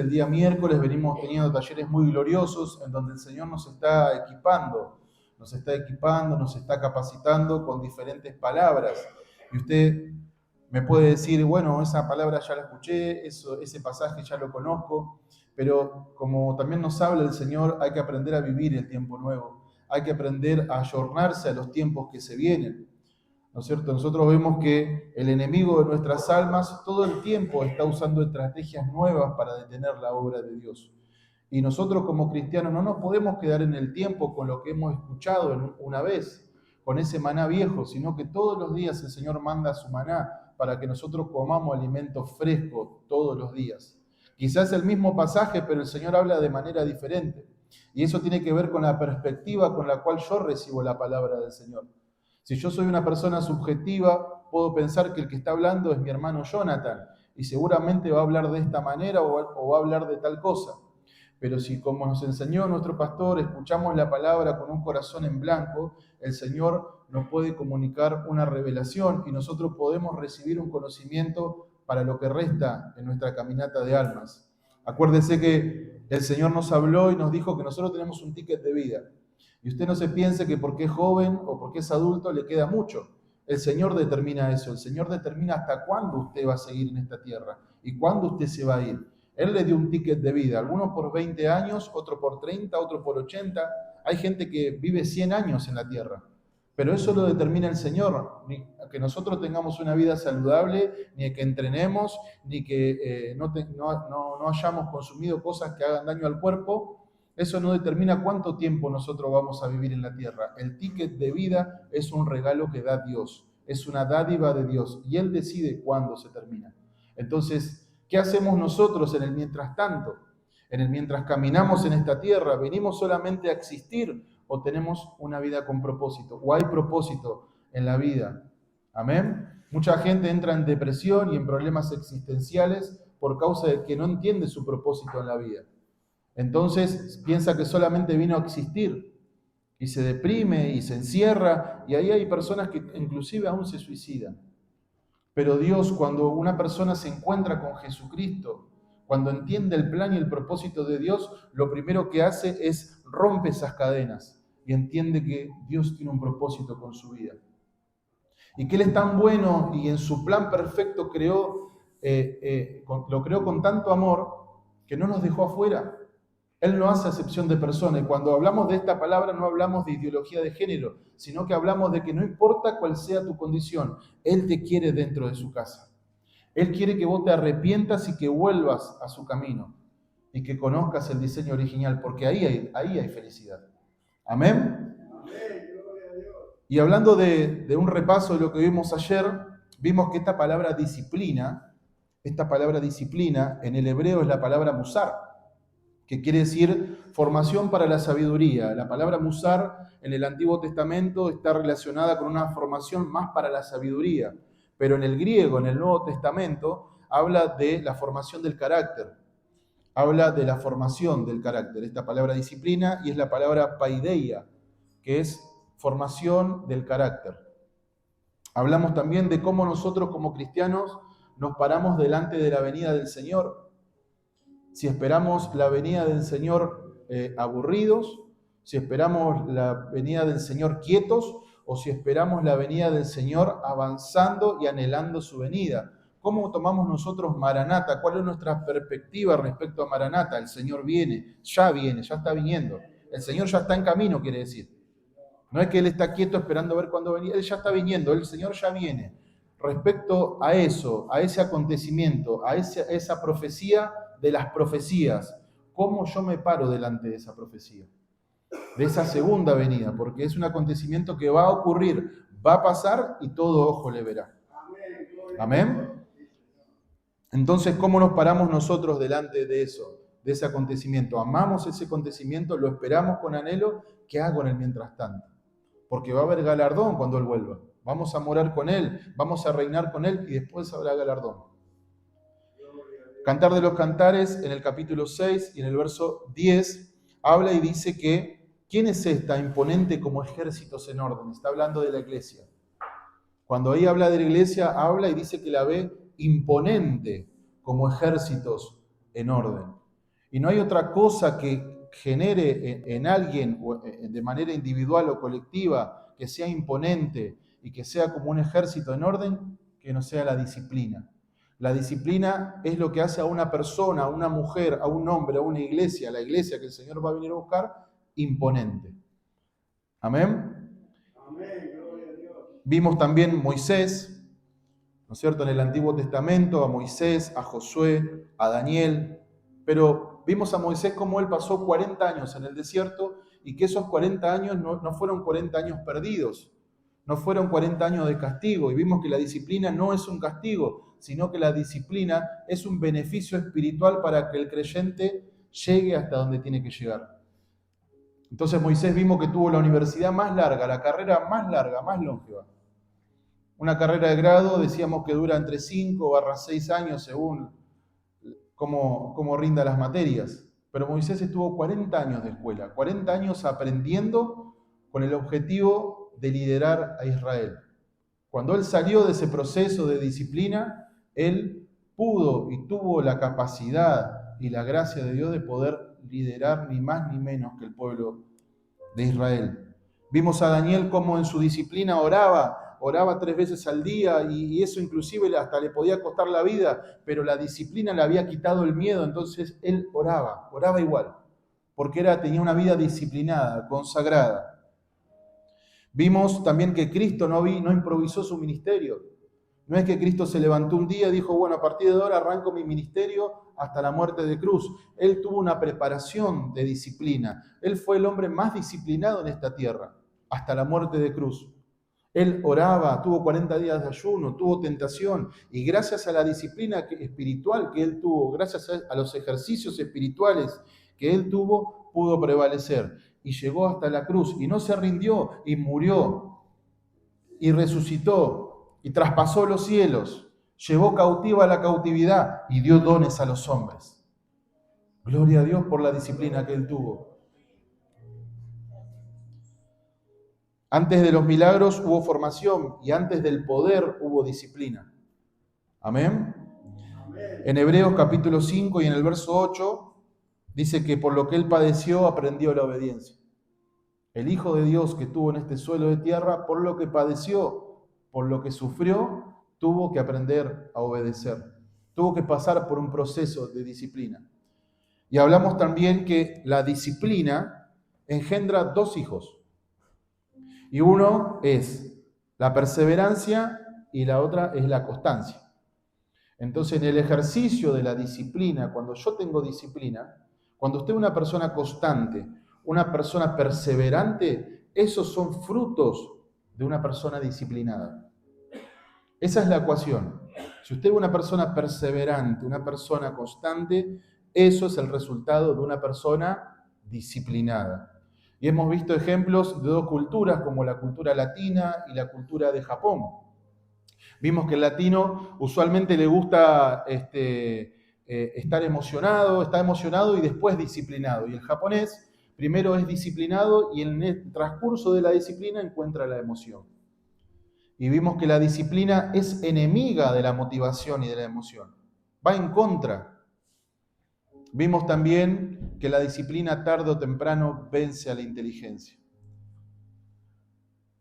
El día miércoles venimos teniendo talleres muy gloriosos en donde el Señor nos está equipando, nos está capacitando con diferentes palabras. Y usted me puede decir, bueno, esa palabra ya la escuché, ese pasaje ya lo conozco, pero como también nos habla el Señor, hay que aprender a vivir el tiempo nuevo, hay que aprender a ayornarse a los tiempos que se vienen. ¿No es cierto? Nosotros vemos que el enemigo de nuestras almas todo el tiempo está usando estrategias nuevas para detener la obra de Dios. Y nosotros como cristianos no nos podemos quedar en el tiempo con lo que hemos escuchado una vez, con ese maná viejo, sino que todos los días el Señor manda su maná para que nosotros comamos alimentos frescos todos los días. Quizás el mismo pasaje, pero el Señor habla de manera diferente. Y eso tiene que ver con la perspectiva con la cual yo recibo la palabra del Señor. Si yo soy una persona subjetiva, puedo pensar que el que está hablando es mi hermano Jonathan y seguramente va a hablar de esta manera o va a hablar de tal cosa. Pero si, como nos enseñó nuestro pastor, escuchamos la palabra con un corazón en blanco, el Señor nos puede comunicar una revelación y nosotros podemos recibir un conocimiento para lo que resta en nuestra caminata de almas. Acuérdese que el Señor nos habló y nos dijo que nosotros tenemos un ticket de vida. Y usted no se piense que porque es joven o porque es adulto le queda mucho. El Señor determina eso. El Señor determina hasta cuándo usted va a seguir en esta tierra y cuándo usted se va a ir. Él le dio un ticket de vida. Algunos por 20 años, otro por 30, otro por 80. Hay gente que vive 100 años en la tierra. Pero eso lo determina el Señor. Ni que nosotros tengamos una vida saludable, ni que entrenemos, ni que no hayamos consumido cosas que hagan daño al cuerpo. Eso no determina cuánto tiempo nosotros vamos a vivir en la tierra. El ticket de vida es un regalo que da Dios, es una dádiva de Dios y Él decide cuándo se termina. Entonces, ¿qué hacemos nosotros en el mientras tanto? En el mientras caminamos en esta tierra, ¿venimos solamente a existir o tenemos una vida con propósito? ¿O hay propósito en la vida? Amén. Mucha gente entra en depresión y en problemas existenciales por causa de que no entiende su propósito en la vida. Entonces piensa que solamente vino a existir y se deprime y se encierra y ahí hay personas que inclusive aún se suicidan. Pero Dios, cuando una persona se encuentra con Jesucristo, cuando entiende el plan y el propósito de Dios, lo primero que hace es rompe esas cadenas y entiende que Dios tiene un propósito con su vida. Y que Él es tan bueno y en su plan perfecto lo creó con tanto amor que no nos dejó afuera. Él no hace acepción de persona y cuando hablamos de esta palabra no hablamos de ideología de género, sino que hablamos de que no importa cuál sea tu condición, Él te quiere dentro de su casa. Él quiere que vos te arrepientas y que vuelvas a su camino y que conozcas el diseño original, porque ahí hay felicidad. Amén. Y hablando de un repaso de lo que vimos ayer, vimos que esta palabra disciplina en el hebreo es la palabra musar, que quiere decir formación para la sabiduría. La palabra musar en el Antiguo Testamento está relacionada con una formación más para la sabiduría, pero en el griego, en el Nuevo Testamento, habla de la formación del carácter. Habla de la formación del carácter, esta palabra disciplina, y es la palabra paideia, que es formación del carácter. Hablamos también de cómo nosotros como cristianos nos paramos delante de la venida del Señor. Si esperamos la venida del Señor aburridos, si esperamos la venida del Señor quietos, o si esperamos la venida del Señor avanzando y anhelando su venida. ¿Cómo tomamos nosotros Maranata? ¿Cuál es nuestra perspectiva respecto a Maranata? El Señor viene, ya está viniendo. El Señor ya está en camino, quiere decir. No es que Él está quieto esperando a ver cuándo venir, Él ya está viniendo, el Señor ya viene. Respecto a eso, a ese acontecimiento, a esa profecía de las profecías, ¿cómo yo me paro delante de esa profecía? De esa segunda venida, porque es un acontecimiento que va a ocurrir, va a pasar y todo ojo le verá. Amén. Entonces, ¿cómo nos paramos nosotros delante de eso, de ese acontecimiento? Amamos ese acontecimiento, lo esperamos con anhelo. ¿Qué hago en el mientras tanto? Porque va a haber galardón cuando Él vuelva. Vamos a morar con Él, vamos a reinar con Él y después habrá galardón. Cantar de los Cantares, en el capítulo 6 y en el verso 10, habla y dice que ¿quién es esta imponente como ejércitos en orden? Está hablando de la iglesia. Cuando ahí habla de la iglesia, habla y dice que la ve imponente como ejércitos en orden. Y no hay otra cosa que genere en alguien, de manera individual o colectiva, que sea imponente y que sea como un ejército en orden, que no sea la disciplina. La disciplina es lo que hace a una persona, a una mujer, a un hombre, a una iglesia, a la iglesia que el Señor va a venir a buscar, imponente. Amén. Amén, gloria a Dios. Vimos también Moisés, ¿no es cierto?, en el Antiguo Testamento, a Moisés, a Josué, a Daniel, pero vimos a Moisés cómo él pasó 40 años en el desierto y que esos 40 años no fueron 40 años perdidos, no fueron 40 años de castigo, y vimos que la disciplina no es un castigo, sino que la disciplina es un beneficio espiritual para que el creyente llegue hasta donde tiene que llegar. Entonces Moisés vimos que tuvo la universidad más larga, la carrera más larga, más longeva. Una carrera de grado decíamos que dura entre 5 a 6 años según cómo rinda las materias. Pero Moisés estuvo 40 años de escuela, 40 años aprendiendo con el objetivo de liderar a Israel. Cuando él salió de ese proceso de disciplina, él pudo y tuvo la capacidad y la gracia de Dios de poder liderar ni más ni menos que el pueblo de Israel. Vimos a Daniel cómo en su disciplina oraba 3 veces al día y eso inclusive hasta le podía costar la vida, pero la disciplina le había quitado el miedo, entonces él oraba igual, porque tenía una vida disciplinada, consagrada. Vimos también que Cristo no improvisó su ministerio. No es que Cristo se levantó un día y dijo, bueno, a partir de ahora arranco mi ministerio hasta la muerte de cruz. Él tuvo una preparación de disciplina. Él fue el hombre más disciplinado en esta tierra, hasta la muerte de cruz. Él oraba, tuvo 40 días de ayuno, tuvo tentación, y gracias a la disciplina espiritual que él tuvo, gracias a los ejercicios espirituales que él tuvo, pudo prevalecer. Y llegó hasta la cruz, y no se rindió, y murió, y resucitó, y traspasó los cielos, llevó cautiva la cautividad, y dio dones a los hombres. Gloria a Dios por la disciplina que él tuvo. Antes de los milagros hubo formación y antes del poder hubo disciplina. Amén. En Hebreos capítulo 5 y en el verso 8 dice que por lo que él padeció aprendió la obediencia. El Hijo de Dios que estuvo en este suelo de tierra, por lo que padeció, por lo que sufrió, tuvo que aprender a obedecer. Tuvo que pasar por un proceso de disciplina. Y hablamos también que la disciplina engendra 2 hijos. Y uno es la perseverancia y la otra es la constancia. Entonces, en el ejercicio de la disciplina, cuando yo tengo disciplina, cuando usted es una persona constante, una persona perseverante, esos son frutos de una persona disciplinada. Esa es la ecuación. Si usted es una persona perseverante, una persona constante, eso es el resultado de una persona disciplinada. Y hemos visto ejemplos de 2 culturas, como la cultura latina y la cultura de Japón. Vimos que el latino usualmente le gusta estar emocionado, está emocionado y después disciplinado. Y el japonés primero es disciplinado y en el transcurso de la disciplina encuentra la emoción. Y vimos que la disciplina es enemiga de la motivación y de la emoción. Va en contra. Vimos también que la disciplina tarde o temprano vence a la inteligencia.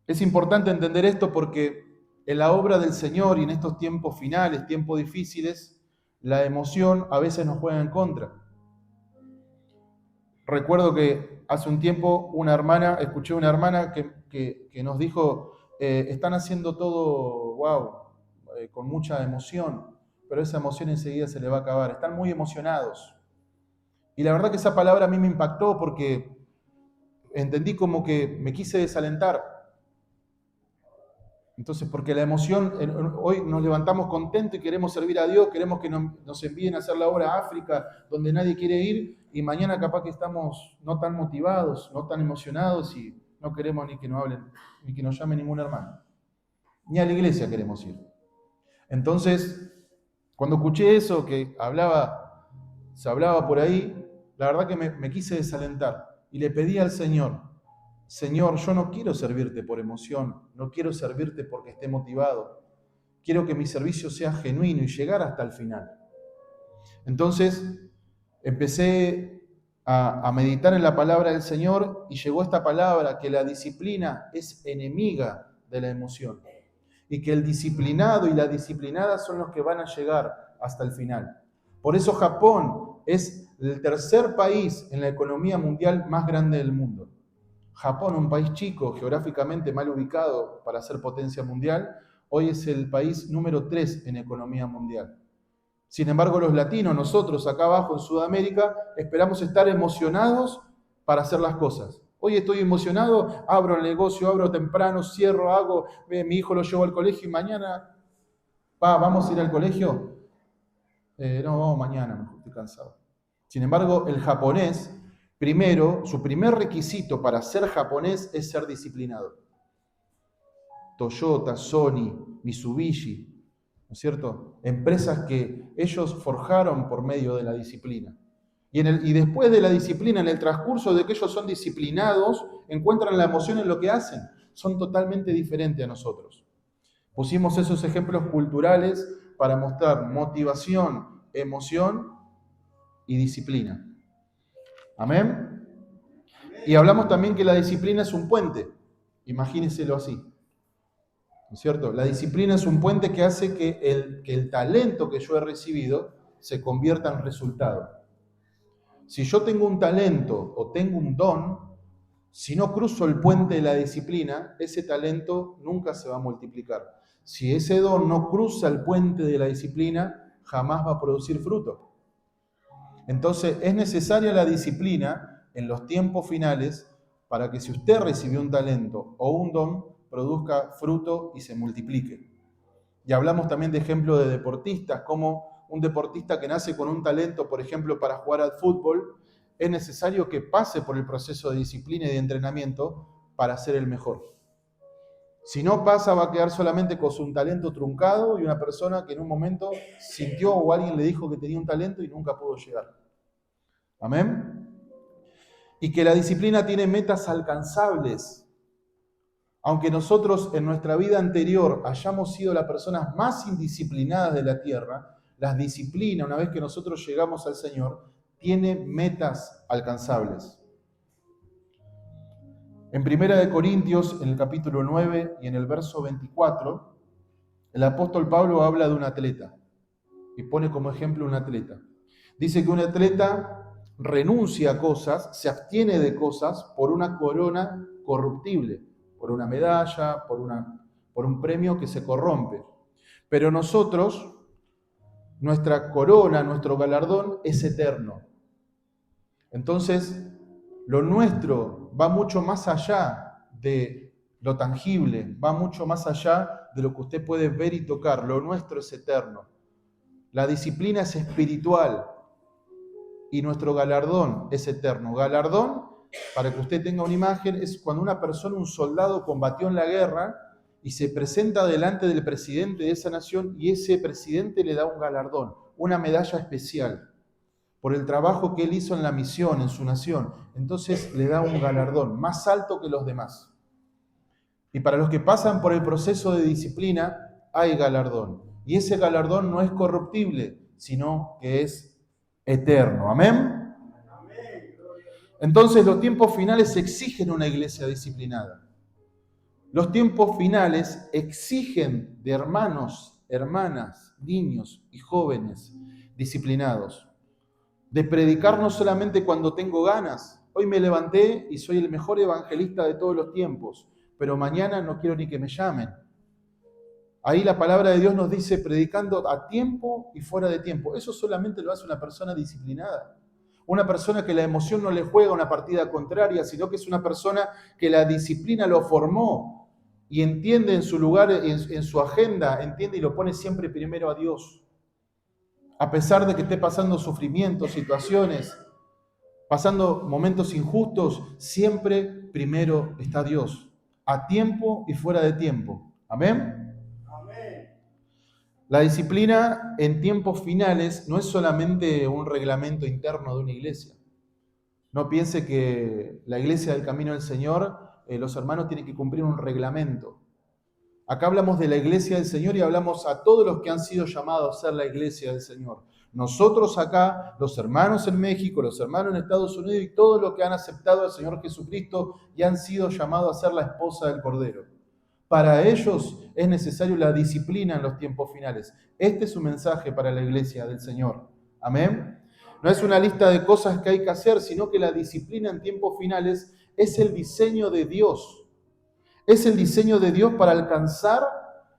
Es importante entender esto porque en la obra del Señor y en estos tiempos finales, tiempos difíciles, la emoción a veces nos juega en contra. Recuerdo que hace un tiempo escuché una hermana que nos dijo, están haciendo todo, con mucha emoción, pero esa emoción enseguida se le va a acabar. Están muy emocionados. Y la verdad que esa palabra a mí me impactó porque entendí como que me quise desalentar. Entonces, porque la emoción, hoy nos levantamos contentos y queremos servir a Dios, queremos que nos envíen a hacer la obra a África, donde nadie quiere ir, y mañana capaz que estamos no tan motivados, no tan emocionados, y no queremos ni que nos hablen, ni que nos llame ningún hermano. Ni a la iglesia queremos ir. Entonces, cuando escuché eso, que se hablaba por ahí, la verdad que me quise desalentar, y le pedí al Señor, Señor, yo no quiero servirte por emoción, no quiero servirte porque esté motivado. Quiero que mi servicio sea genuino y llegar hasta el final. Entonces, empecé a meditar en la palabra del Señor y llegó esta palabra que la disciplina es enemiga de la emoción y que el disciplinado y la disciplinada son los que van a llegar hasta el final. Por eso Japón es el tercer país en la economía mundial más grande del mundo. Japón, un país chico, geográficamente mal ubicado para ser potencia mundial, hoy es el país número 3 en economía mundial. Sin embargo, los latinos, nosotros acá abajo en Sudamérica, esperamos estar emocionados para hacer las cosas. Hoy estoy emocionado, abro el negocio, abro temprano, cierro, hago, mi hijo lo llevo al colegio y mañana, ¿vamos a ir al colegio? No, vamos mañana, mejor, estoy cansado. Sin embargo, el japonés, primero, su primer requisito para ser japonés es ser disciplinado. Toyota, Sony, Mitsubishi, ¿no es cierto? Empresas que ellos forjaron por medio de la disciplina. Y después de la disciplina, en el transcurso de que ellos son disciplinados, encuentran la emoción en lo que hacen. Son totalmente diferentes a nosotros. Pusimos esos ejemplos culturales para mostrar motivación, emoción y disciplina. ¿Amén? Y hablamos también que la disciplina es un puente. Imagínenselo así. ¿No es cierto? La disciplina es un puente que hace que el talento que yo he recibido se convierta en resultado. Si yo tengo un talento o tengo un don, si no cruzo el puente de la disciplina, ese talento nunca se va a multiplicar. Si ese don no cruza el puente de la disciplina, jamás va a producir fruto. Entonces, es necesaria la disciplina en los tiempos finales para que si usted recibió un talento o un don, produzca fruto y se multiplique. Y hablamos también de ejemplos de deportistas, como un deportista que nace con un talento, por ejemplo, para jugar al fútbol, es necesario que pase por el proceso de disciplina y de entrenamiento para ser el mejor. Si no pasa, va a quedar solamente con un talento truncado y una persona que en un momento sintió o alguien le dijo que tenía un talento y nunca pudo llegar. ¿Amén? Y que la disciplina tiene metas alcanzables. Aunque nosotros en nuestra vida anterior hayamos sido las personas más indisciplinadas de la tierra, la disciplina, una vez que nosotros llegamos al Señor, tiene metas alcanzables. En 1 Corintios, en el capítulo 9 y en el verso 24, el apóstol Pablo habla de un atleta y pone como ejemplo un atleta. Dice que un atleta renuncia a cosas, se abstiene de cosas por una corona corruptible, por una medalla, por un premio que se corrompe. Pero nosotros, nuestra corona, nuestro galardón es eterno. Entonces, lo nuestro va mucho más allá de lo tangible, va mucho más allá de lo que usted puede ver y tocar. Lo nuestro es eterno. La disciplina es espiritual y nuestro galardón es eterno. Galardón, para que usted tenga una imagen, es cuando una persona, un soldado, combatió en la guerra y se presenta delante del presidente de esa nación y ese presidente le da un galardón, una medalla especial por el trabajo que él hizo en la misión, en su nación. Entonces le da un galardón más alto que los demás. Y para los que pasan por el proceso de disciplina, hay galardón. Y ese galardón no es corruptible, sino que es eterno. ¿Amén? Entonces los tiempos finales exigen una iglesia disciplinada. Los tiempos finales exigen de hermanos, hermanas, niños y jóvenes disciplinados. De predicar no solamente cuando tengo ganas. Hoy me levanté y soy el mejor evangelista de todos los tiempos, pero mañana no quiero ni que me llamen. Ahí la palabra de Dios nos dice predicando a tiempo y fuera de tiempo. Eso solamente lo hace una persona disciplinada. Una persona que la emoción no le juega una partida contraria, sino que es una persona que la disciplina lo formó y entiende en su lugar, en su agenda, entiende y lo pone siempre primero a Dios. A pesar de que esté pasando sufrimientos, situaciones, pasando momentos injustos, siempre primero está Dios, a tiempo y fuera de tiempo. ¿Amén? La disciplina en tiempos finales no es solamente un reglamento interno de una iglesia. No piense que la iglesia del Camino del Señor, los hermanos tienen que cumplir un reglamento. Acá hablamos de la iglesia del Señor y hablamos a todos los que han sido llamados a ser la iglesia del Señor. Nosotros acá, los hermanos en México, los hermanos en Estados Unidos y todos los que han aceptado al Señor Jesucristo y han sido llamados a ser la esposa del Cordero. Para ellos es necesario la disciplina en los tiempos finales. Este es su mensaje para la iglesia del Señor. Amén. No es una lista de cosas que hay que hacer, sino que la disciplina en tiempos finales es el diseño de Dios. Es el diseño de Dios para alcanzar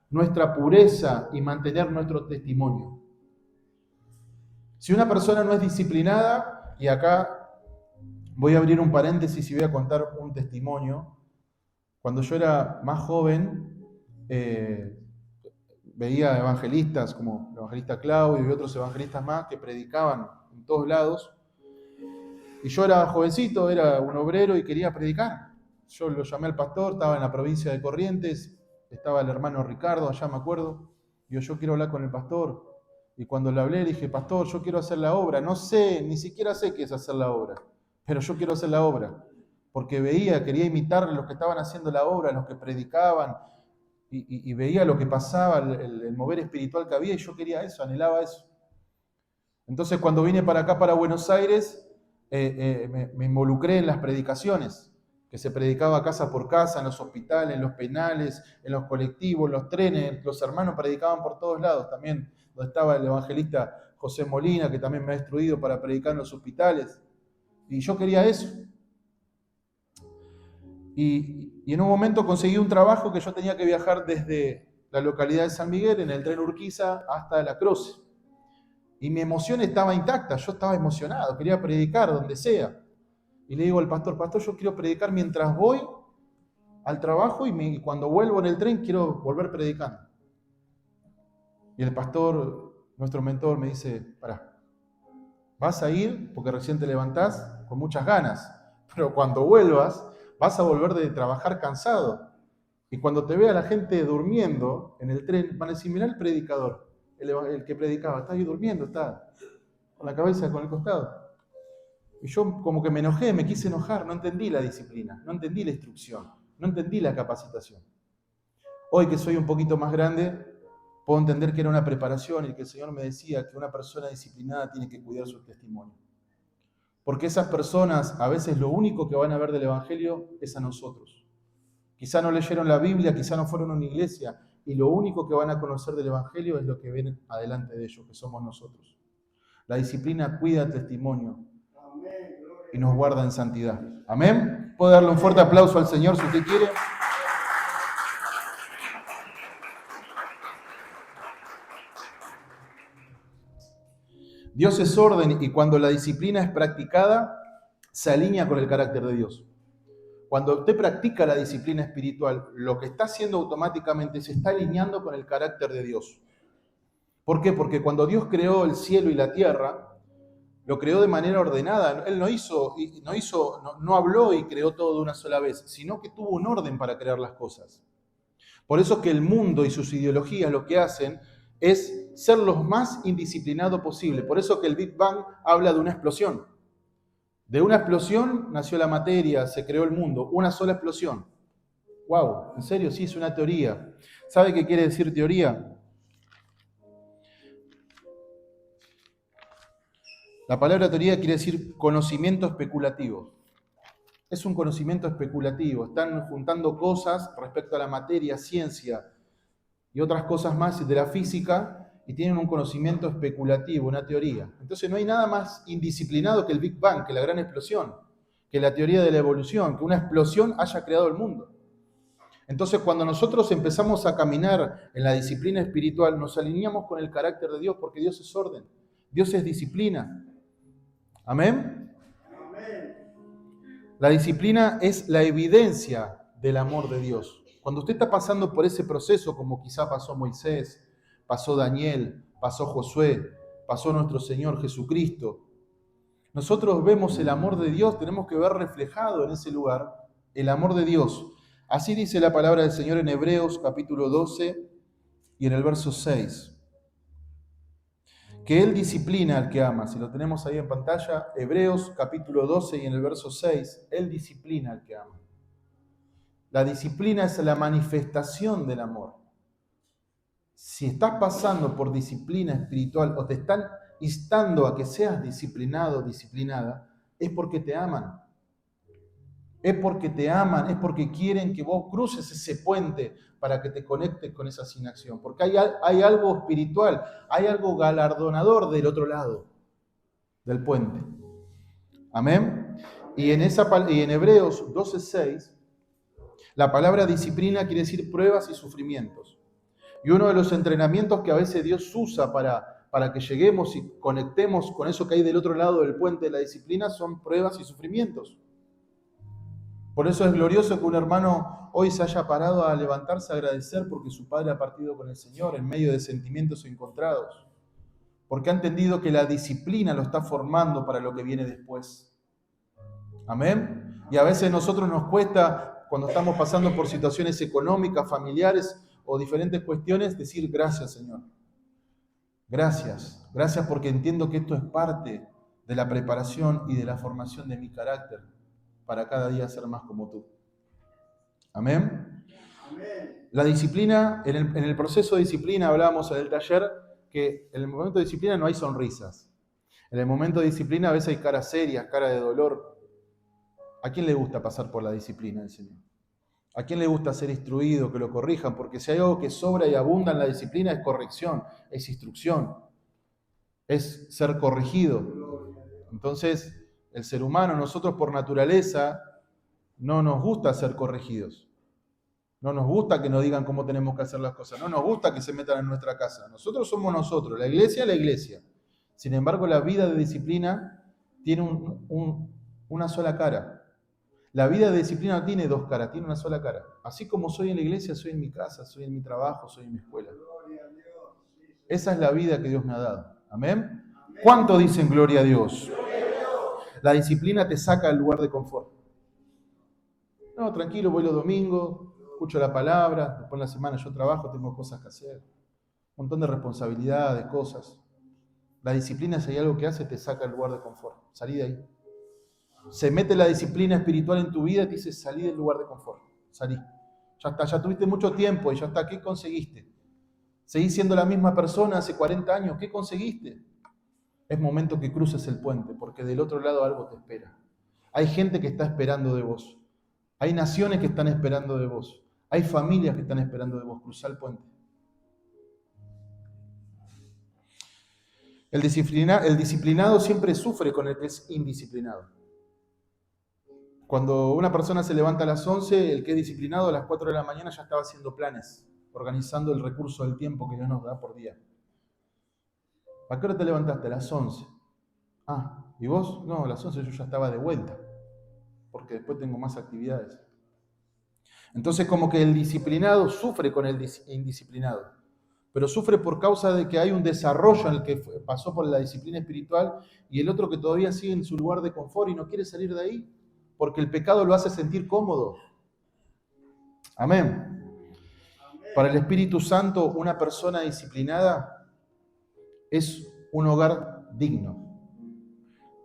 nuestra pureza y mantener nuestro testimonio. Si una persona no es disciplinada, y acá voy a abrir un paréntesis y voy a contar un testimonio. Cuando yo era más joven, veía evangelistas como el evangelista Claudio y otros evangelistas más que predicaban en todos lados. Y yo era jovencito, era un obrero y quería predicar. Yo lo llamé al pastor, estaba en la provincia de Corrientes, estaba el hermano Ricardo, allá me acuerdo. Digo, yo quiero hablar con el pastor. Y cuando le hablé, le dije, pastor, yo quiero hacer la obra. No sé, ni siquiera sé qué es hacer la obra, pero yo quiero hacer la obra. Porque quería imitar a los que estaban haciendo la obra, a los que predicaban, y veía lo que pasaba, el mover espiritual que había, y yo quería eso, anhelaba eso. Entonces, cuando vine para acá, para Buenos Aires, me involucré en las predicaciones, que se predicaba casa por casa, en los hospitales, en los penales, en los colectivos, en los trenes. Los hermanos predicaban por todos lados, también donde estaba el evangelista José Molina, que también me ha instruido para predicar en los hospitales. Y yo quería eso. Y en un momento conseguí un trabajo que yo tenía que viajar desde la localidad de San Miguel en el tren Urquiza hasta La Cruz. Y mi emoción estaba intacta, yo estaba emocionado, quería predicar donde sea. Y le digo al pastor, yo quiero predicar mientras voy al trabajo y cuando vuelvo en el tren quiero volver predicando. Y el pastor, nuestro mentor, me dice, pará, vas a ir porque recién te levantás con muchas ganas, pero cuando vuelvas vas a volver de trabajar cansado. Y cuando te vea la gente durmiendo en el tren, van a decir, mirá el predicador, el que predicaba, está ahí durmiendo, está con la cabeza con el costado. Y yo como que me enojé, me quise enojar, no entendí la disciplina, no entendí la instrucción, no entendí la capacitación. Hoy que soy un poquito más grande, puedo entender que era una preparación y que el Señor me decía que una persona disciplinada tiene que cuidar su testimonio. Porque esas personas a veces lo único que van a ver del Evangelio es a nosotros. Quizá no leyeron la Biblia, quizá no fueron a una iglesia, y lo único que van a conocer del Evangelio es lo que ven adelante de ellos, que somos nosotros. La disciplina cuida el testimonio y nos guarda en santidad. Amén. ¿Puedo darle un fuerte aplauso al Señor si usted quiere? Dios es orden y cuando la disciplina es practicada, se alinea con el carácter de Dios. Cuando usted practica la disciplina espiritual, lo que está haciendo automáticamente se está alineando con el carácter de Dios. ¿Por qué? Porque cuando Dios creó el cielo y la tierra, lo creó de manera ordenada. Él no habló y creó todo de una sola vez, sino que tuvo un orden para crear las cosas. Por eso que el mundo y sus ideologías lo que hacen es ser lo más indisciplinado posible. Por eso que el Big Bang habla de una explosión. De una explosión nació la materia, se creó el mundo. Una sola explosión. ¡Wow! ¿En serio? Sí, es una teoría. ¿Sabe qué quiere decir teoría? La palabra teoría quiere decir conocimiento especulativo. Es un conocimiento especulativo. Están juntando cosas respecto a la materia, ciencia y otras cosas más de la física y tienen un conocimiento especulativo, una teoría. Entonces no hay nada más indisciplinado que el Big Bang, que la gran explosión, que la teoría de la evolución, que una explosión haya creado el mundo. Entonces cuando nosotros empezamos a caminar en la disciplina espiritual, nos alineamos con el carácter de Dios, porque Dios es orden, Dios es disciplina. ¿Amén? La disciplina es la evidencia del amor de Dios. Cuando usted está pasando por ese proceso, como quizá pasó Moisés, pasó Daniel, pasó Josué, pasó nuestro Señor Jesucristo, nosotros vemos el amor de Dios, tenemos que ver reflejado en ese lugar el amor de Dios. Así dice la palabra del Señor en Hebreos capítulo 12 y en el verso 6. Que Él disciplina al que ama. Si lo tenemos ahí en pantalla, Hebreos capítulo 12 y en el verso 6, Él disciplina al que ama. La disciplina es la manifestación del amor. Si estás pasando por disciplina espiritual o te están instando a que seas disciplinado, disciplinada, es porque te aman. Es porque te aman, es porque quieren que vos cruces ese puente para que te conectes con esa asignación. Porque hay algo espiritual, hay algo galardonador del otro lado del puente. Amén. Y en Hebreos 12:6, la palabra disciplina quiere decir pruebas y sufrimientos. Y uno de los entrenamientos que a veces Dios usa para que lleguemos y conectemos con eso que hay del otro lado del puente de la disciplina son pruebas y sufrimientos. Por eso es glorioso que un hermano hoy se haya parado a levantarse a agradecer porque su padre ha partido con el Señor en medio de sentimientos encontrados. Porque ha entendido que la disciplina lo está formando para lo que viene después. Amén. Y a veces a nosotros nos cuesta, cuando estamos pasando por situaciones económicas, familiares o diferentes cuestiones, decir gracias, Señor. Gracias. Gracias porque entiendo que esto es parte de la preparación y de la formación de mi carácter para cada día ser más como tú. Amén. Amén. La disciplina, en el proceso de disciplina hablábamos en el taller que en el momento de disciplina no hay sonrisas. En el momento de disciplina a veces hay caras serias, cara de dolor. ¿A quién le gusta pasar por la disciplina del Señor? ¿A quién le gusta ser instruido, que lo corrijan? Porque si hay algo que sobra y abunda en la disciplina es corrección, es instrucción, es ser corregido. Entonces, el ser humano, nosotros por naturaleza, no nos gusta ser corregidos. No nos gusta que nos digan cómo tenemos que hacer las cosas. No nos gusta que se metan en nuestra casa. Nosotros somos nosotros, la iglesia es la iglesia. Sin embargo, la vida de disciplina tiene una sola cara. La vida de disciplina no tiene dos caras, tiene una sola cara. Así como soy en la iglesia, soy en mi casa, soy en mi trabajo, soy en mi escuela. Esa es la vida que Dios me ha dado. ¿Amén? ¿Cuánto dicen gloria a Dios? La disciplina te saca del lugar de confort. No, tranquilo, voy los domingos, escucho la palabra, después en la semana yo trabajo, tengo cosas que hacer. Un montón de responsabilidades, cosas. La disciplina, si hay algo que hace, te saca del lugar de confort. Salí de ahí. Se mete la disciplina espiritual en tu vida y te dice, salí del lugar de confort. Salí. Ya está, ya tuviste mucho tiempo y ya está. ¿Qué conseguiste? ¿Seguís siendo la misma persona hace 40 años? ¿Qué conseguiste? Es momento que cruces el puente, porque del otro lado algo te espera. Hay gente que está esperando de vos. Hay naciones que están esperando de vos. Hay familias que están esperando de vos. Cruzar el puente. El disciplinado siempre sufre con el que es indisciplinado. Cuando una persona se levanta a las 11, el que es disciplinado a las 4 de la mañana ya estaba haciendo planes, organizando el recurso del tiempo que Dios nos da por día. ¿A qué hora te levantaste? A las 11. Ah, ¿y vos? No, a las 11 yo ya estaba de vuelta, porque después tengo más actividades. Entonces como que el disciplinado sufre con el indisciplinado, pero sufre por causa de que hay un desarrollo en el que pasó por la disciplina espiritual y el otro que todavía sigue en su lugar de confort y no quiere salir de ahí, porque el pecado lo hace sentir cómodo. Amén. Para el Espíritu Santo, una persona disciplinada es un hogar digno.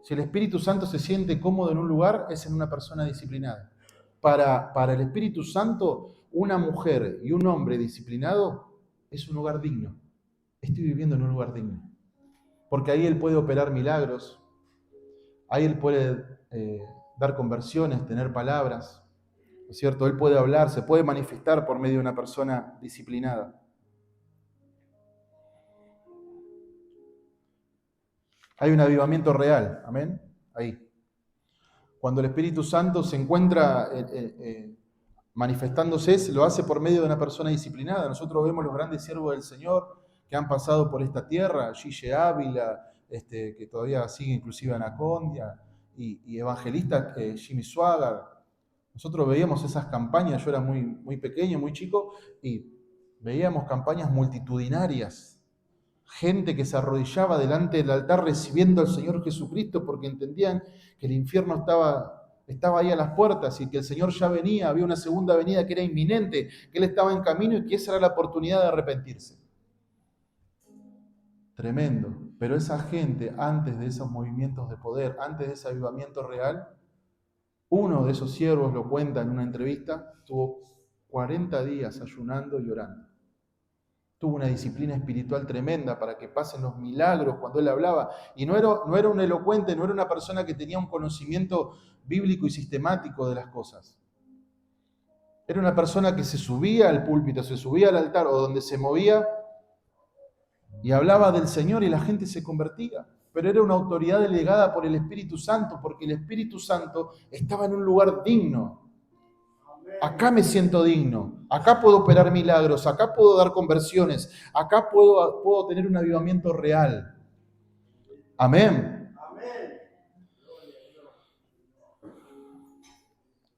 Si el Espíritu Santo se siente cómodo en un lugar, es en una persona disciplinada. Para el Espíritu Santo, una mujer y un hombre disciplinado es un hogar digno. Estoy viviendo en un lugar digno. Porque ahí Él puede operar milagros, ahí Él puede dar conversiones, tener palabras, ¿no es cierto? Él puede hablar, se puede manifestar por medio de una persona disciplinada. Hay un avivamiento real, amén, ahí. Cuando el Espíritu Santo se encuentra manifestándose, lo hace por medio de una persona disciplinada. Nosotros vemos los grandes siervos del Señor que han pasado por esta tierra, Gille Ávila, que todavía sigue inclusive Anacondia, y evangelistas, Jimmy Swaggart. Nosotros veíamos esas campañas, yo era muy pequeño, muy chico, y veíamos campañas multitudinarias. Gente que se arrodillaba delante del altar recibiendo al Señor Jesucristo porque entendían que el infierno estaba ahí a las puertas y que el Señor ya venía, había una segunda venida que era inminente, que Él estaba en camino y que esa era la oportunidad de arrepentirse. Tremendo. Pero esa gente, antes de esos movimientos de poder, antes de ese avivamiento real, uno de esos siervos lo cuenta en una entrevista, tuvo 40 días ayunando y orando. Tuvo una disciplina espiritual tremenda para que pasen los milagros cuando él hablaba. Y no era un elocuente, no era una persona que tenía un conocimiento bíblico y sistemático de las cosas. Era una persona que se subía al púlpito, se subía al altar o donde se movía y hablaba del Señor y la gente se convertía. Pero era una autoridad delegada por el Espíritu Santo, porque el Espíritu Santo estaba en un lugar digno. Acá me siento digno, acá puedo operar milagros, acá puedo dar conversiones, acá puedo tener un avivamiento real. Amén. Amén.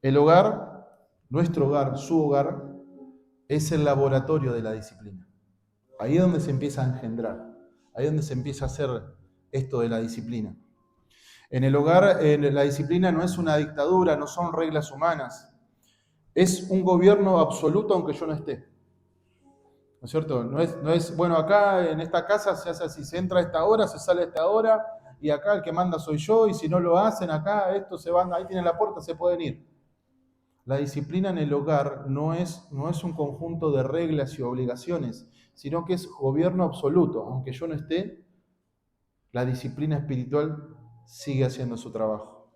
El hogar, nuestro hogar, su hogar, es el laboratorio de la disciplina. Ahí es donde se empieza a engendrar, ahí es donde se empieza a hacer esto de la disciplina. En el hogar, la disciplina no es una dictadura, no son reglas humanas. Es un gobierno absoluto aunque yo no esté. ¿No es cierto? No es, bueno, acá en esta casa se hace así, se entra a esta hora, se sale a esta hora, y acá el que manda soy yo, y si no lo hacen acá, estos se van, ahí tienen la puerta, se pueden ir. La disciplina en el hogar no es un conjunto de reglas y obligaciones, sino que es gobierno absoluto. Aunque yo no esté, la disciplina espiritual sigue haciendo su trabajo.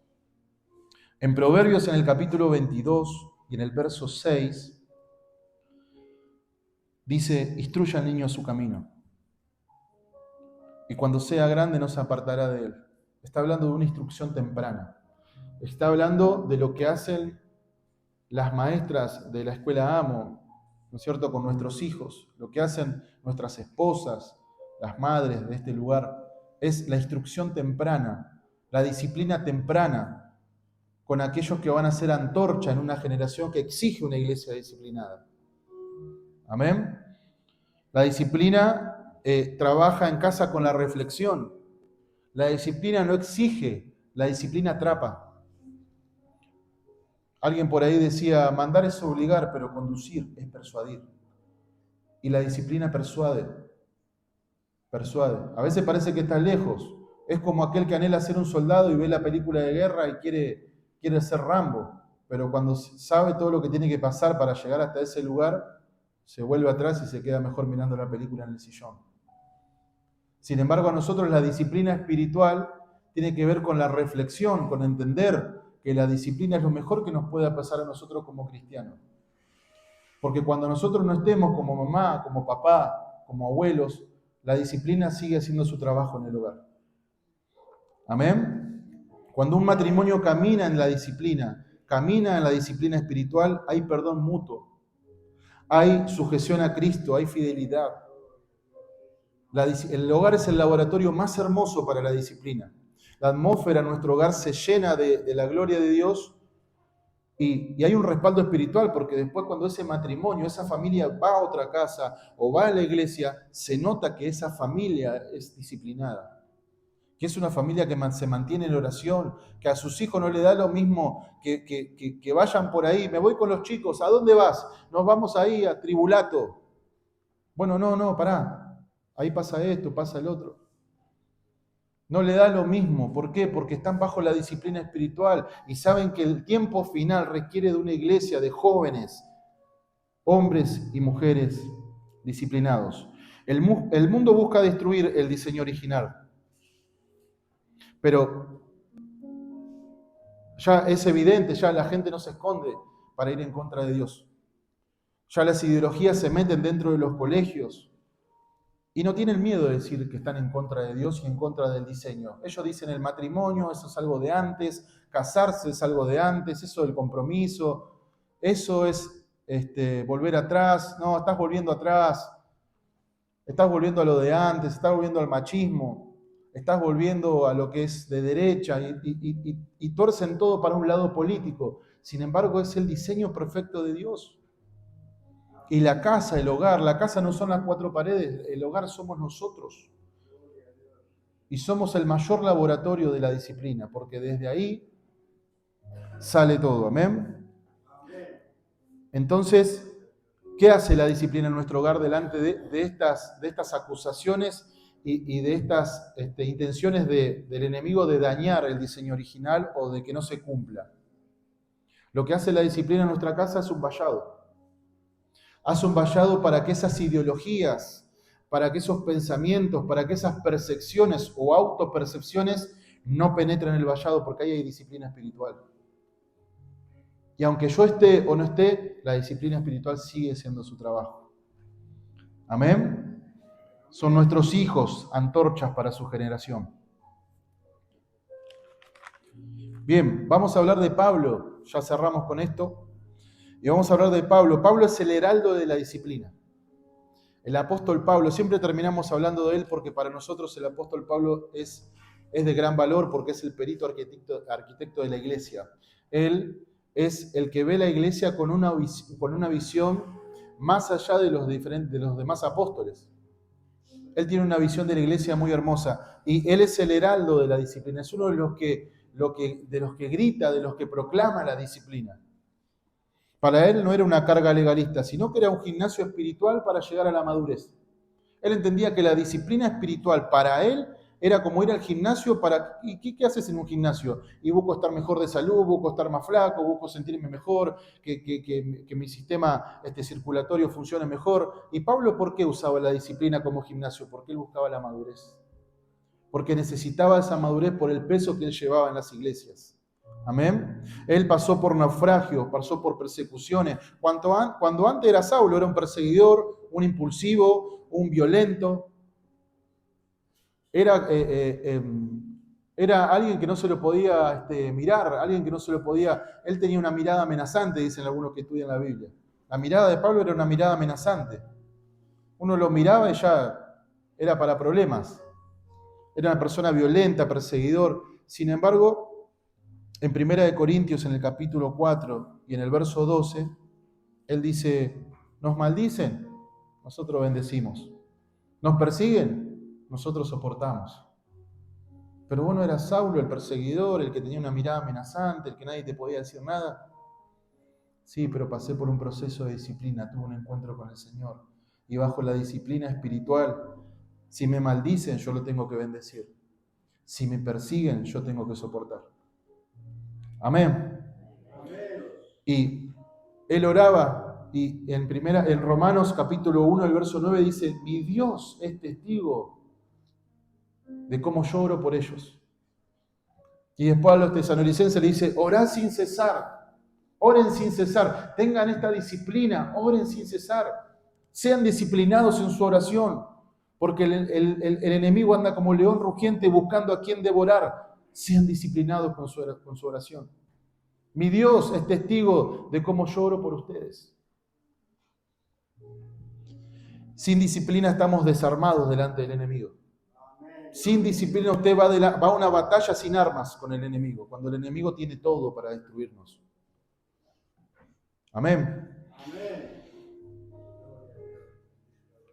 En Proverbios, en el capítulo 22 y en el verso 6, dice: instruye al niño a su camino, y cuando sea grande no se apartará de él. Está hablando de una instrucción temprana. Está hablando de lo que hacen las maestras de la escuela AMO, ¿no es cierto?, con nuestros hijos. Lo que hacen nuestras esposas, las madres de este lugar, es la instrucción temprana, la disciplina temprana, con aquellos que van a ser antorcha en una generación que exige una iglesia disciplinada. Amén. La disciplina trabaja en casa con la reflexión. La disciplina no exige, la disciplina atrapa. Alguien por ahí decía, mandar es obligar, pero conducir es persuadir. Y la disciplina persuade. A veces parece que está lejos. Es como aquel que anhela ser un soldado y ve la película de guerra y quiere ser Rambo. Pero cuando sabe todo lo que tiene que pasar para llegar hasta ese lugar, se vuelve atrás y se queda mejor mirando la película en el sillón. Sin embargo, a nosotros la disciplina espiritual tiene que ver con la reflexión, con entender que la disciplina es lo mejor que nos pueda pasar a nosotros como cristianos. Porque cuando nosotros no estemos como mamá, como papá, como abuelos, la disciplina sigue haciendo su trabajo en el hogar. Amén. Cuando un matrimonio camina en la disciplina espiritual, hay perdón mutuo, hay sujeción a Cristo, hay fidelidad. El hogar es el laboratorio más hermoso para la disciplina. La atmósfera en nuestro hogar se llena de la gloria de Dios y hay un respaldo espiritual, porque después cuando ese matrimonio, esa familia va a otra casa o va a la iglesia, se nota que esa familia es disciplinada, que es una familia que se mantiene en oración, que a sus hijos no le da lo mismo que vayan por ahí. Me voy con los chicos, ¿a dónde vas? Nos vamos ahí a Tribulato. Bueno, no, pará. Ahí pasa esto, pasa el otro. No le da lo mismo. ¿Por qué? Porque están bajo la disciplina espiritual y saben que el tiempo final requiere de una iglesia de jóvenes, hombres y mujeres disciplinados. El mundo busca destruir el diseño original, pero ya es evidente, ya la gente no se esconde para ir en contra de Dios. Ya las ideologías se meten dentro de los colegios. Y no tienen miedo de decir que están en contra de Dios y en contra del diseño. Ellos dicen el matrimonio, eso es algo de antes, casarse es algo de antes, eso del compromiso, eso es volver atrás. No, estás volviendo atrás, estás volviendo a lo de antes, estás volviendo al machismo, estás volviendo a lo que es de derecha y tuercen todo para un lado político. Sin embargo, es el diseño perfecto de Dios. Y la casa, el hogar, la casa no son las cuatro paredes, el hogar somos nosotros. Y somos el mayor laboratorio de la disciplina, porque desde ahí sale todo. ¿Amén? Entonces, ¿qué hace la disciplina en nuestro hogar delante de estas acusaciones y de estas intenciones del enemigo de dañar el diseño original o de que no se cumpla? Lo que hace la disciplina en nuestra casa es un vallado. Hace un vallado para que esas ideologías, para que esos pensamientos, para que esas percepciones o autopercepciones no penetren el vallado, porque ahí hay disciplina espiritual. Y aunque yo esté o no esté, la disciplina espiritual sigue siendo su trabajo. Amén. Son nuestros hijos antorchas para su generación. Bien, vamos a hablar de Pablo. Ya cerramos con esto. Y vamos a hablar de Pablo. Pablo es el heraldo de la disciplina. El apóstol Pablo, siempre terminamos hablando de él porque para nosotros el apóstol Pablo es de gran valor porque es el perito arquitecto de la iglesia. Él es el que ve la iglesia con una visión más allá de los demás apóstoles. Él tiene una visión de la iglesia muy hermosa y él es el heraldo de la disciplina. Es uno de los que grita, de los que proclama la disciplina. Para él no era una carga legalista, sino que era un gimnasio espiritual para llegar a la madurez. Él entendía que la disciplina espiritual para él era como ir al gimnasio ¿y qué haces en un gimnasio? Y busco estar mejor de salud, busco estar más flaco, busco sentirme mejor, que mi sistema circulatorio funcione mejor. ¿Y Pablo por qué usaba la disciplina como gimnasio? Porque él buscaba la madurez. Porque necesitaba esa madurez por el peso que él llevaba en las iglesias. Amén. Él pasó por naufragios, pasó por persecuciones. Cuando antes era Saulo, era un perseguidor, un impulsivo, un violento. Era alguien que no se lo podía mirar, alguien que no se lo podía... Él tenía una mirada amenazante, dicen algunos que estudian la Biblia. La mirada de Pablo era una mirada amenazante. Uno lo miraba y ya era para problemas. Era una persona violenta, perseguidor. Sin embargo, en 1 Corintios, en el capítulo 4 y en el verso 12, él dice, nos maldicen, nosotros bendecimos. Nos persiguen, nosotros soportamos. Pero vos no eras Saulo, el perseguidor, el que tenía una mirada amenazante, el que nadie te podía decir nada. Sí, pero pasé por un proceso de disciplina, tuve un encuentro con el Señor. Y bajo la disciplina espiritual, si me maldicen, yo lo tengo que bendecir. Si me persiguen, yo tengo que soportar. Amén. Y él oraba, y en Romanos capítulo 1, el verso 9 dice, mi Dios es testigo de cómo yo oro por ellos. Y después a los tesalonicenses le dice, orad sin cesar, oren sin cesar, tengan esta disciplina, oren sin cesar, sean disciplinados en su oración, porque el enemigo anda como león rugiente buscando a quien devorar. Sean disciplinados con su oración. Mi Dios es testigo de cómo yo oro por ustedes. Sin disciplina estamos desarmados delante del enemigo. Sin disciplina usted va a una batalla sin armas con el enemigo, cuando el enemigo tiene todo para destruirnos. Amén.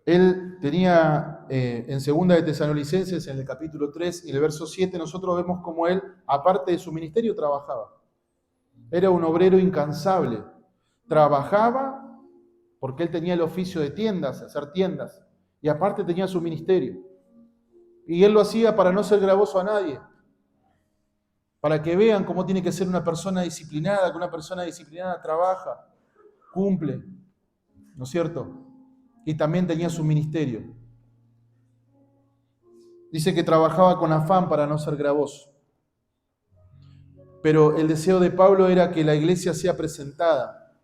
Él tenía en 2 de Tesalonicenses, en el capítulo 3 y el verso 7, nosotros vemos cómo él, aparte de su ministerio, trabajaba. Era un obrero incansable. Trabajaba porque él tenía el oficio de tiendas, hacer tiendas, y aparte tenía su ministerio. Y él lo hacía para no ser gravoso a nadie, para que vean cómo tiene que ser una persona disciplinada, que una persona disciplinada trabaja, cumple, ¿no es cierto? Y también tenía su ministerio. Dice que trabajaba con afán para no ser gravoso. Pero el deseo de Pablo era que la iglesia sea presentada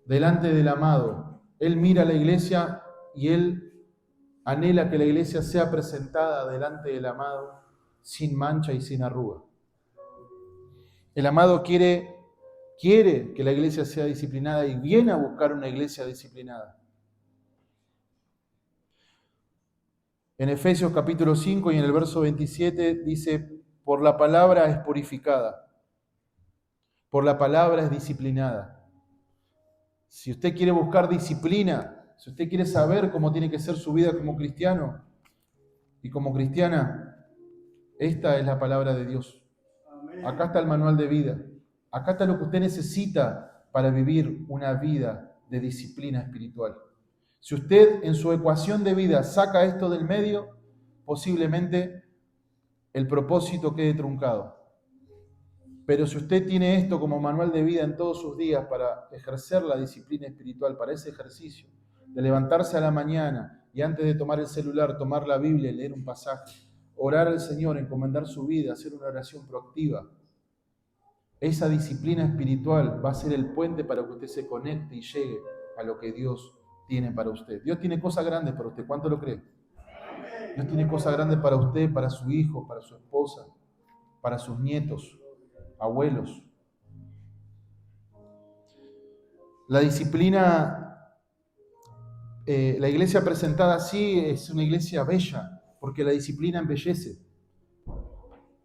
delante del amado. Él mira a la iglesia y él anhela que la iglesia sea presentada delante del amado sin mancha y sin arruga. El amado quiere que la iglesia sea disciplinada y viene a buscar una iglesia disciplinada. En Efesios capítulo 5 y en el verso 27 dice, por la palabra es purificada, por la palabra es disciplinada. Si usted quiere buscar disciplina, si usted quiere saber cómo tiene que ser su vida como cristiano y como cristiana, esta es la palabra de Dios. Acá está el manual de vida. Acá está lo que usted necesita para vivir una vida de disciplina espiritual. Si usted en su ecuación de vida saca esto del medio, posiblemente el propósito quede truncado. Pero si usted tiene esto como manual de vida en todos sus días para ejercer la disciplina espiritual, para ese ejercicio, de levantarse a la mañana y antes de tomar el celular, tomar la Biblia y leer un pasaje, orar al Señor, encomendar su vida, hacer una oración proactiva, esa disciplina espiritual va a ser el puente para que usted se conecte y llegue a lo que Dios tiene para usted. Dios tiene cosas grandes para usted. ¿Cuánto lo cree? Dios tiene cosas grandes para usted, para su hijo, para su esposa, para sus nietos, abuelos. La disciplina, la iglesia presentada así es una iglesia bella, porque la disciplina embellece.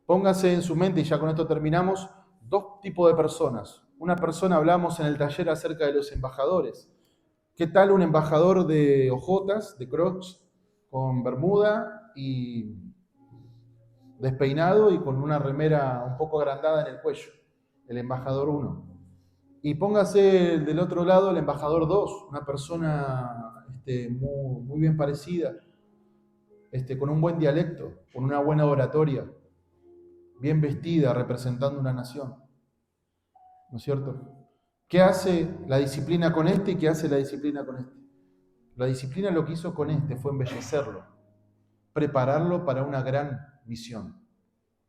Póngase en su mente, y ya con esto terminamos, dos tipos de personas. Una persona, hablamos en el taller acerca de los embajadores. ¿Qué tal un embajador de ojotas, de Crocs, con bermuda y despeinado y con una remera un poco agrandada en el cuello? El embajador 1. Y póngase del otro lado el embajador 2, una persona muy bien parecida, con un buen dialecto, con una buena oratoria, bien vestida, representando una nación. ¿No es cierto? ¿Qué hace la disciplina con este y qué hace la disciplina con este? La disciplina lo que hizo con este fue embellecerlo, prepararlo para una gran misión,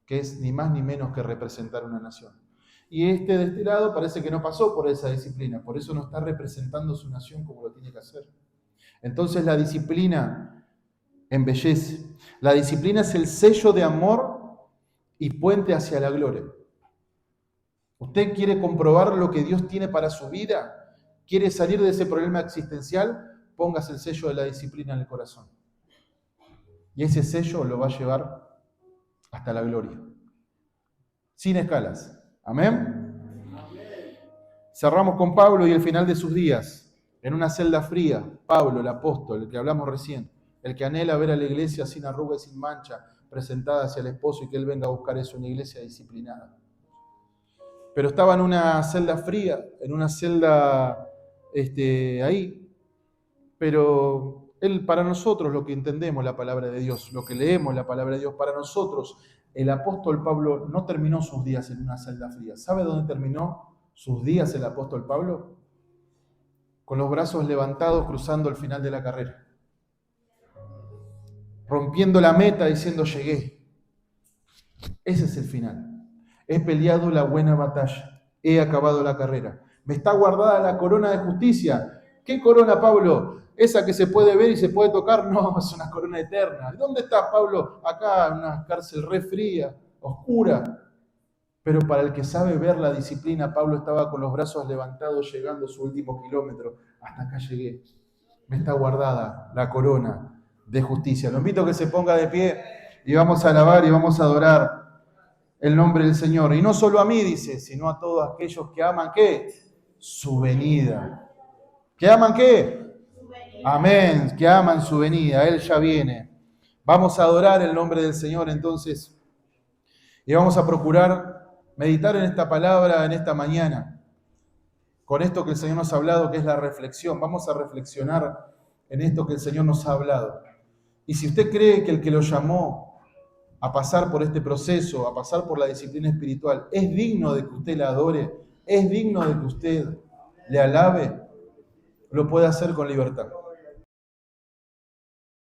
que es ni más ni menos que representar una nación. Y de este lado parece que no pasó por esa disciplina, por eso no está representando su nación como lo tiene que hacer. Entonces la disciplina embellece. La disciplina es el sello de amor y puente hacia la gloria. ¿Usted quiere comprobar lo que Dios tiene para su vida? ¿Quiere salir de ese problema existencial? Póngase el sello de la disciplina en el corazón. Y ese sello lo va a llevar hasta la gloria. Sin escalas. ¿Amén? Cerramos con Pablo y el final de sus días. En una celda fría, Pablo, el apóstol, el que hablamos recién, el que anhela ver a la iglesia sin arruga y sin mancha, presentada hacia el esposo y que él venga a buscar eso, una iglesia disciplinada. Pero estaba en una celda fría, en una celda ahí. Pero para nosotros, lo que entendemos la palabra de Dios, lo que leemos la palabra de Dios, para nosotros, el apóstol Pablo no terminó sus días en una celda fría. ¿Sabe dónde terminó sus días el apóstol Pablo? Con los brazos levantados, cruzando el final de la carrera. Rompiendo la meta, diciendo, llegué. Ese es el final. He peleado la buena batalla, he acabado la carrera. Me está guardada la corona de justicia. ¿Qué corona, Pablo? ¿Esa que se puede ver y se puede tocar? No, es una corona eterna. ¿Dónde está Pablo? Acá, en una cárcel re fría, oscura. Pero para el que sabe ver la disciplina, Pablo estaba con los brazos levantados, llegando a su último kilómetro. Hasta acá llegué. Me está guardada la corona de justicia. Lo invito a que se ponga de pie y vamos a alabar y vamos a adorar el nombre del Señor. Y no solo a mí, dice, sino a todos aquellos que aman, ¿qué? Su venida. ¿Que aman qué? Su venida. Amén, que aman su venida. Él ya viene. Vamos a adorar el nombre del Señor entonces. Y vamos a procurar meditar en esta palabra en esta mañana. Con esto que el Señor nos ha hablado, que es la reflexión. Vamos a reflexionar en esto que el Señor nos ha hablado. Y si usted cree que el que lo llamó a pasar por este proceso, a pasar por la disciplina espiritual, es digno de que usted la adore, es digno de que usted le alabe, lo puede hacer con libertad.